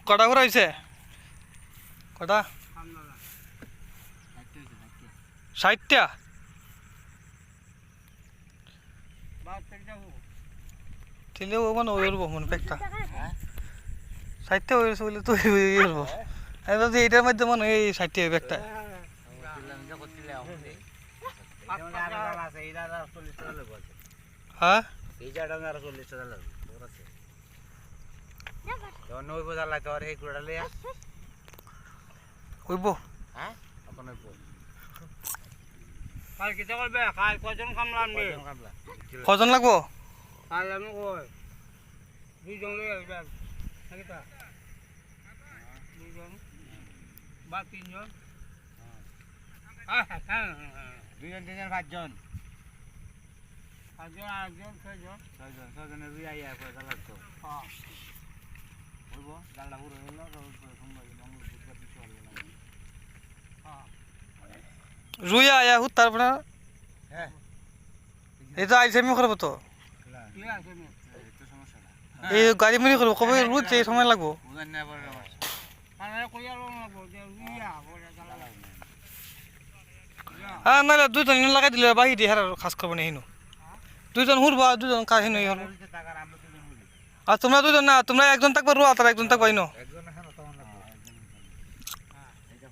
কটা করে হয়েছে কটা 60টা তিলে ও মানে ওই উঠবো মনে পেকটা 60টা হয়েছে বলে তো উঠবো এইটার মধ্যে মনে হয় 60টা হবে একটা হ্যাঁ হইব কজন লাগবো বা 3 জন 2 জন 3 জন 5 জন 5 জন 8 জন 6 জন 6 জনের রুই আইয়া পয়সা লাগতো হ্যাঁ বলবো ডালটা পুরো হলো সোমবার মঙ্গল বুধবার কিছু হবে না হ্যাঁ রুইয়া আয়া হুত তারপরে হ্যাঁ এই তো আইসে আমি করবো তো কি আছে নি একটু সমস্যাটা এই গাড়ি মিনি করবো কবে রুই যে সময় লাগবো বুঝান না পড়ে মানে কইয়া লাগবো যে রুইয়া বলে ডালা লাগবে হ্যাঁ নাহলে দুইজন লাগাই দিলে বাহি দিয়ে হার খাস করবো না হিনু দুইজন হুরবা দুইজন কাজ হিনু হল আর তোমরা দুইজন না তোমরা একজন থাকবে রুয়া তার একজন থাকবে হিনু একজন এখানে তখন লাগবে হ্যাঁ এইটা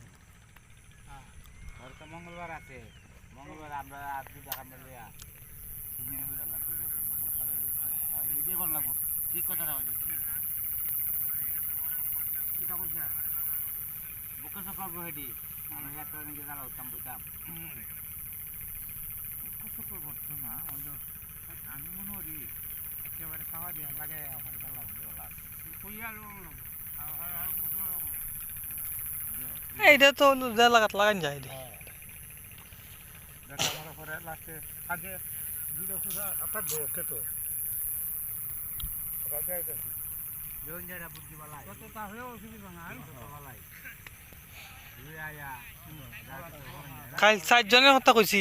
আর তো মঙ্গলবার আছে মঙ্গলবার আমরা আর দুটো আমরা লিয়া দিনে হইলা লাগবে বুধবারে আর এই দিয়ে কোন লাগবে ঠিক কথা হইছে কি তা কইছা বুকে সকাল বহেডি আমি একটা নিয়ে গেলাম উত্তম বুতাম কষ্ট করতে না আমি মনে করি একেবারে খাওয়া দিয়ে লাগে ওখানে গেলাম কইয়া এইটা তো যা লাগাত লাগান যায় দেখা আমার পরে লাস্টে আগে দুটো খুঁজা আপনার খেত ওটা যাইতেছি যখন যারা বুদ্ধি বালাই কত তাহলে অসুবিধা নাই বালাই দুই আয়া কাল 4 জনের কথা কইছি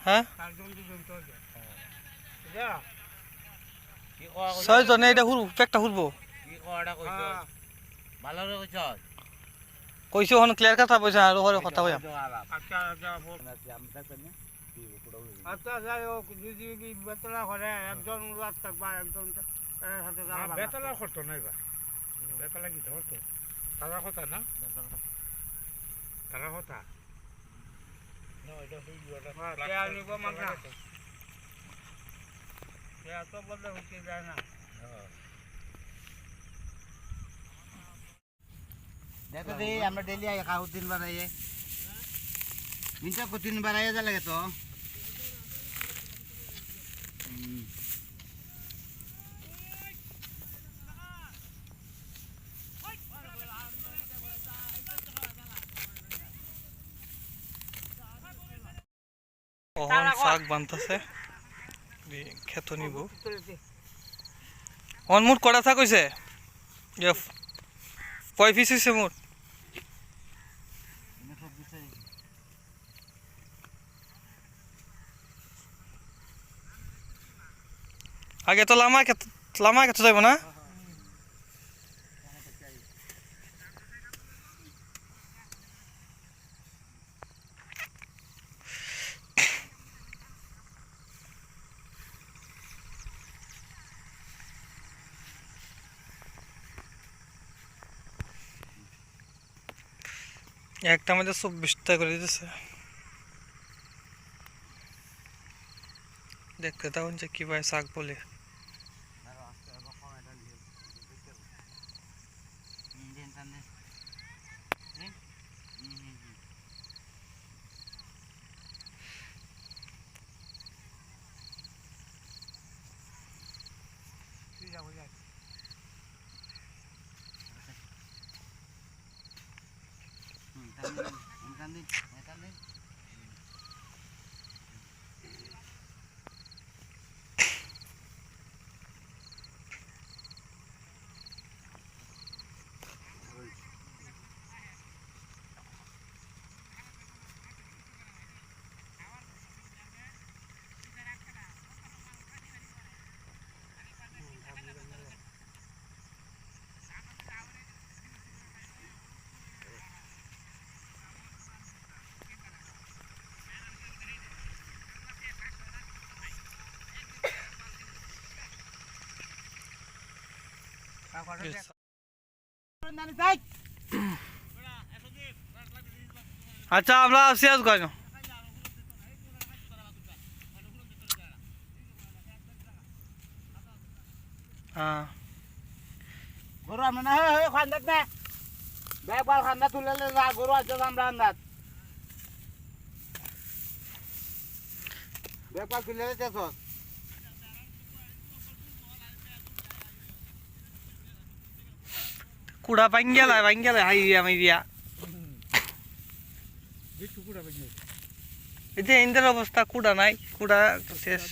হ্যাঁ 6 জনে এটা হুরু পেকটা হুরবো কি কয়টা কইছ ভালো রে কইছ কইছো হন ক্লিয়ার কথা কইছা আর ওরে কথা কইয়া আচ্ছা আচ্ছা আমি থাকতেন আচ্ছা যাই হোক যদি বেতলা করে একজন রাত থাকবা একজন সাথে যাওয়া বেতলা করতো নাই বা বেতলা কি ধরতো তারা কথা না তারা কথা না এটা হই কে আনিব মাগনা কে তো বললে হইতে যায় না দেখো দে আমরা ডেলি আই খাও 3 বার আইয়ে নিটা কো 3 বার আইয়া যা লাগে তো ওহন শাক বানতাছে খেত নিব অন মুট কটা শাক কইছে ইফ কয় পিস হইছে মুট আগে তো লামা খেতে যাইব না একটা মধ্যে 24টা করে দিতেছে দেখতে তখন যে কি ভাই শাক বলে আচ্ছা আমরা আসি আজ কেন হ্যাঁ গরু আমরা না খান্দাত না ব্যাগবাল খান্দা তুলে যা গরু আছে আমরা আন্দাজ ব্যাগবাল তুলে যেতেছ কুড়া ভাঙ্গিয়ালে হাই দিয়া মাই দিয়া এই যে ইন্দ্রের অবস্থা কুড়া নাই কুড়া শেষ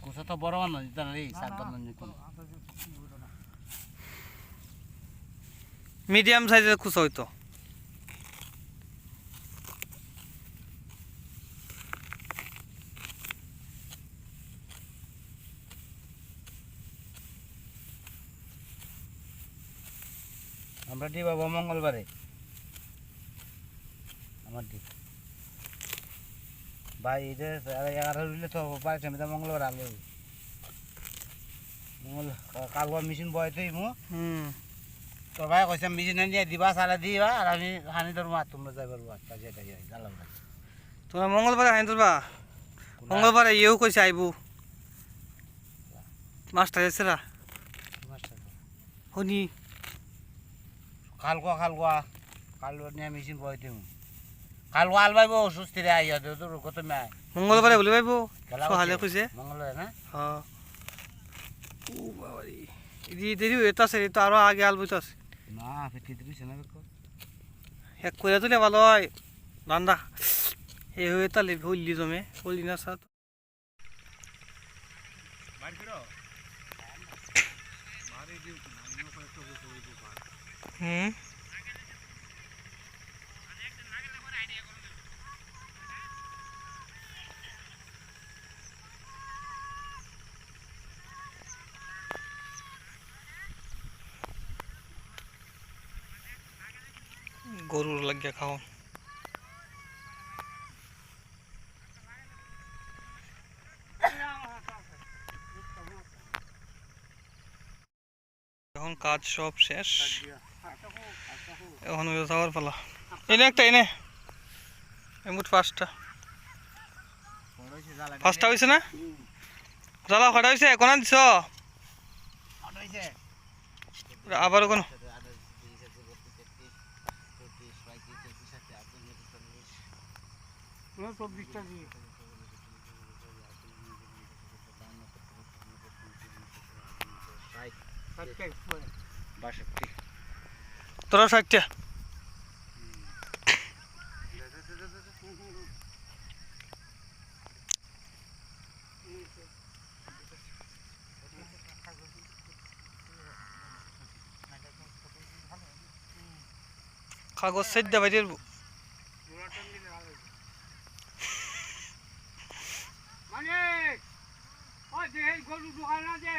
কুসা তো বড় বানো দিতাম রে সাত বানো নিতাম মিডিয়াম সাইজের কুচা হইতো আমরা দি বাবা মঙ্গলবারে আমার দি ভাই এটা 11 হইলে তো পাইছে আমি তো মঙ্গলবার আলো মঙ্গল কালকে মেশিন বয়তেই মু তো ভাই কইছে মেশিন নিয়ে দিবা সারা দিবা আর আমি হানি ধরবো আর তোমরা যাই পারবো আর কাজে কাজে জানলাম না তোমরা মঙ্গলবারে হাই ধরবা মঙ্গলবারে ইয়েও কইছে আইবু মাস্টার এসেরা হনি কালকে নিয়ে মেশিন বয়তে মু কালকে আল পাইব সুস্থিরে আইয়া দে তোর কত মে মঙ্গলবারে বলে পাইব সহালে কইছে মঙ্গলবারে না হ্যাঁ ও বাবারি ইদি দেরি হইতা আছে তো আরো আগে আলবইতো আছে না ফিটি দিবি না দেখো এক করে তুলে ভালো হয় রান্না এই হয়ে তাহলে হইলি জমে হইলি না সাথ হুম গরুর লাগিয়া খাও এখন কাজ সব শেষ এখন যাওয়ার পালা এনে একটা এনে এমুট ফার্স্টটা হয়েছে না জ্বালা ফাটা হয়েছে কোনা দিছ আবার কোনো তোরা 60টা কাগজ সেট দে বাইরে মানে ওই যে এই গরু দোকান আছে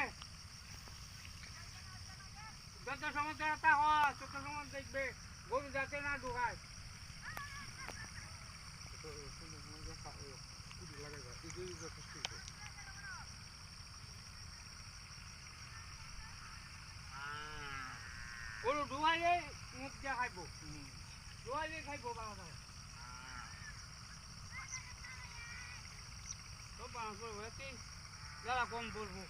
যত সময় তা হয় তত সময় দেখবে গরু যাতে না ঢুকায় গরু ঢুকাইলে মুখ দিয়ে খাইব ঢুকাইলে খাইব বাবা সব বাংলা করবো যারা কম করবো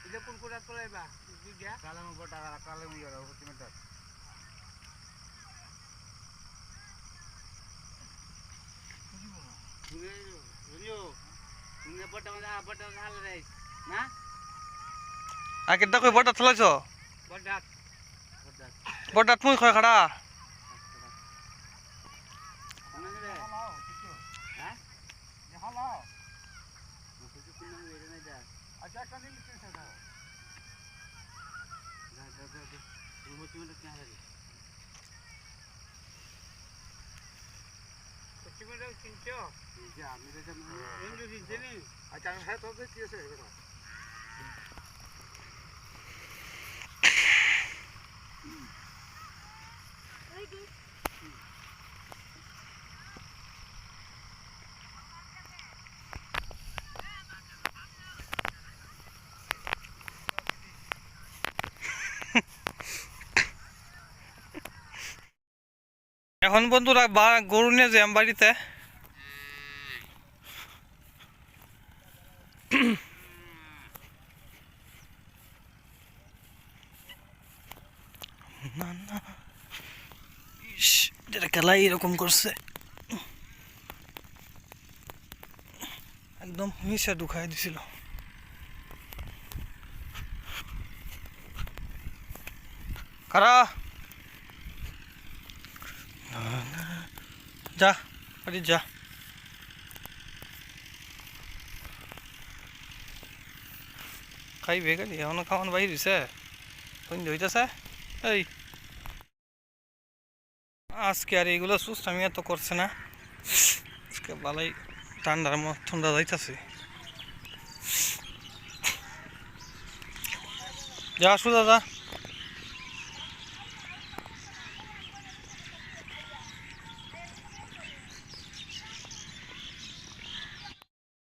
এটা কোন কোটা তোলাইবা দুইটা কালাম বটা কালাম ইয়া হতিমেটা বুঝিও তুমি বটা হাল রে না আগেরটা কই বড়টা থলাইছ বড় বড়টা তুমি কয় খাড়া আচ্ছা আমি হ্যাঁ তো কি আছে এখন বন্ধুরা গরু নিয়ে যাই বাড়িতে না না যেটা খেলাই এরকম করছে একদম মিশা ঢুকাই দিছিল কারা যা বাড়ি যা খাইবে গালি এখনো খাওয়ানো বাইর হইছে সন্ধ্যে হইতেছে এই আজকে আর এইগুলো সুস্থামি এত করছে না আজকে ভালোই ঠান্ডার ঠান্ডা যাইতেছে যা সুদা যা